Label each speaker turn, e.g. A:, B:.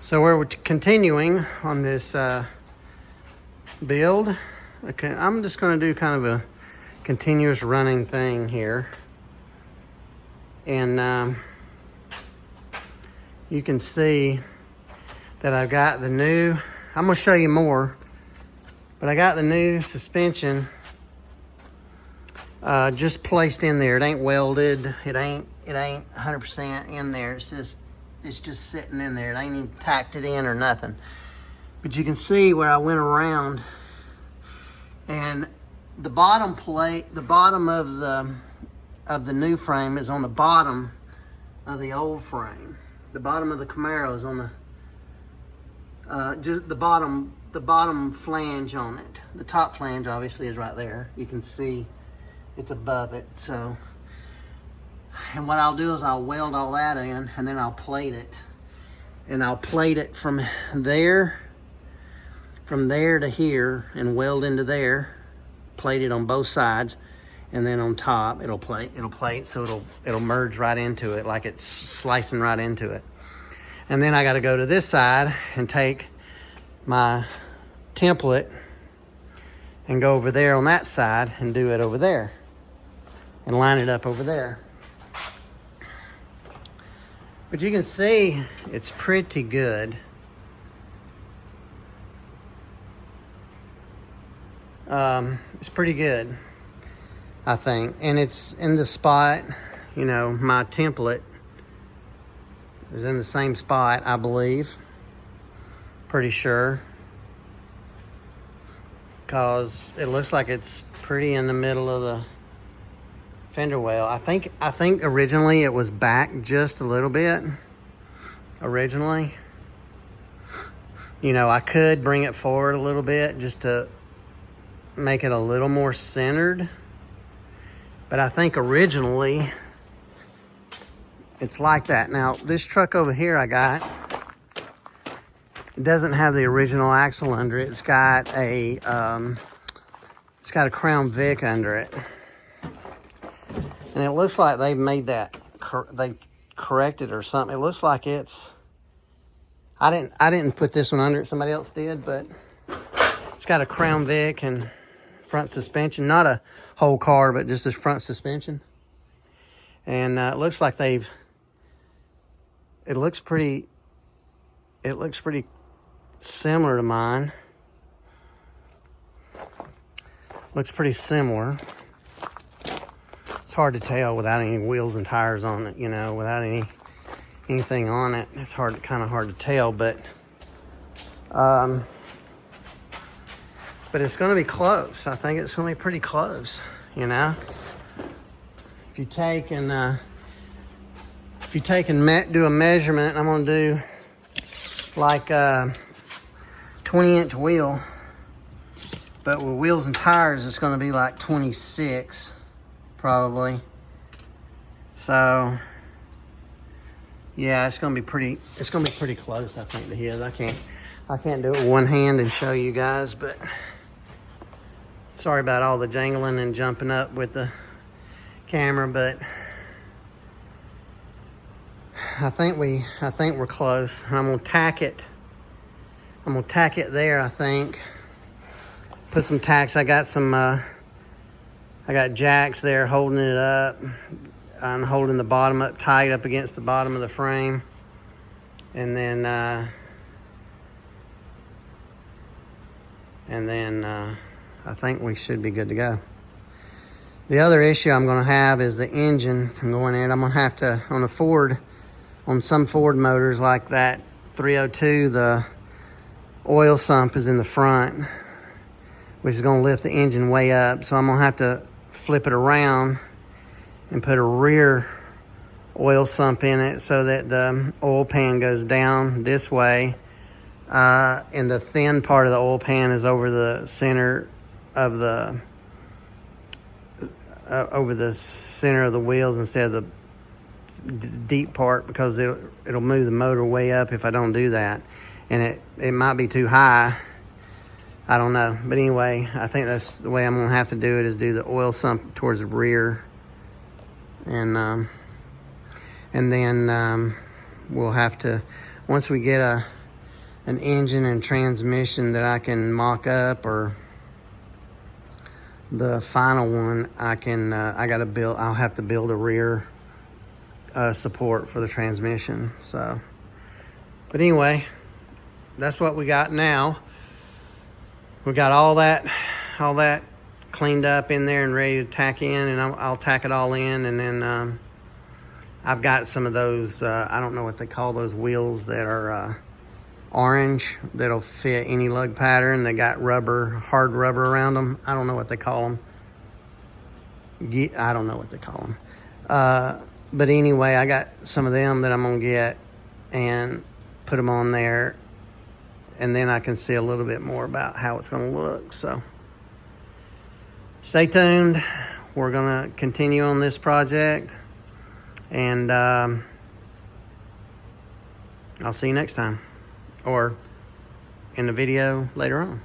A: So we're continuing on this build. Okay, I'm just going to do kind of a continuous running thing here. And you can see that I've got the new, I'm going to show you more, but I got the new suspension just placed in there. It ain't welded. It ain't 100% in there. It's just sitting in there. It ain't even tacked it in or nothing. But you can see where I went around, and the bottom plate, the bottom of the new frame is on the bottom of the old frame. The bottom of the Camaro is on the just the bottom flange on it. The top flange obviously is right there. You can see it's above it. So, and what I'll do is I'll weld all that in, and then I'll plate it. And I'll plate it from there to here, and weld into there, plate it on both sides, and then on top it'll plate, so it'll merge right into it, like it's slicing right into it. And then I got to go to this side and take my template and go over there on that side and do it over there and line it up over there. But you can see it's pretty good. It's pretty good, I think. And it's in the spot, you know, my template is in the same spot, I believe. Pretty sure. Because it looks like it's pretty in the middle of the fender well. I think originally it was back just a little bit. Originally. You know, I could bring it forward a little bit just to make it a little more centered. But I think originally it's like that. Now, this truck over here I got, it doesn't have the original axle under it. It's got a Crown Vic under it. And it looks like they made that, they corrected or something. It looks like it's, I didn't put this one under it, somebody else did, but it's got a Crown Vic and front suspension, not a whole car, but just this front suspension. And it looks like it looks pretty similar to mine. Looks pretty similar. It's hard to tell without any wheels and tires on it, you know, without anything on it. It's kind of hard to tell, but it's going to be close. I think it's going to be pretty close, you know. If you take and do a measurement, I'm going to do like a 20-inch wheel, but with wheels and tires, it's going to be like 26, probably. So, yeah, it's going to be pretty close, I think, to his. I can't do it with one hand and show you guys, but sorry about all the jangling and jumping up with the camera, but I think we're close. I'm gonna tack it there, I think. Put some tacks. I got jacks there holding it up. I'm holding the bottom up tight up against the bottom of the frame. And then I think we should be good to go. The other issue I'm going to have is the engine from going in. I'm going to have to, on some Ford motors like that 302, the oil sump is in the front, which is going to lift the engine way up. So I'm going to have to flip it around and put a rear oil sump in it so that the oil pan goes down this way. And the thin part of the oil pan is over the center of the wheels instead of the deep part, because it'll move the motor way up if I don't do that, and it might be too high. I don't know, but anyway, I think that's the way I'm gonna have to do it, is do the oil sump towards the rear, and then we'll have to, once we get an engine and transmission that I can mock up, or the final one I gotta build. I'll have to build a rear support for the transmission. So, but anyway, that's what we got now. We got all that cleaned up in there and ready to tack in, and I'll tack it all in. And then I've got some of those, I don't know what they call those wheels that are orange, that'll fit any lug pattern. They got hard rubber around them. I don't know what they call them. I don't know what they call them. But anyway, I got some of them that I'm gonna get and put them on there, and then I can see a little bit more about how it's gonna look. So stay tuned. We're gonna continue on this project, and I'll see you next time, or in the video later on.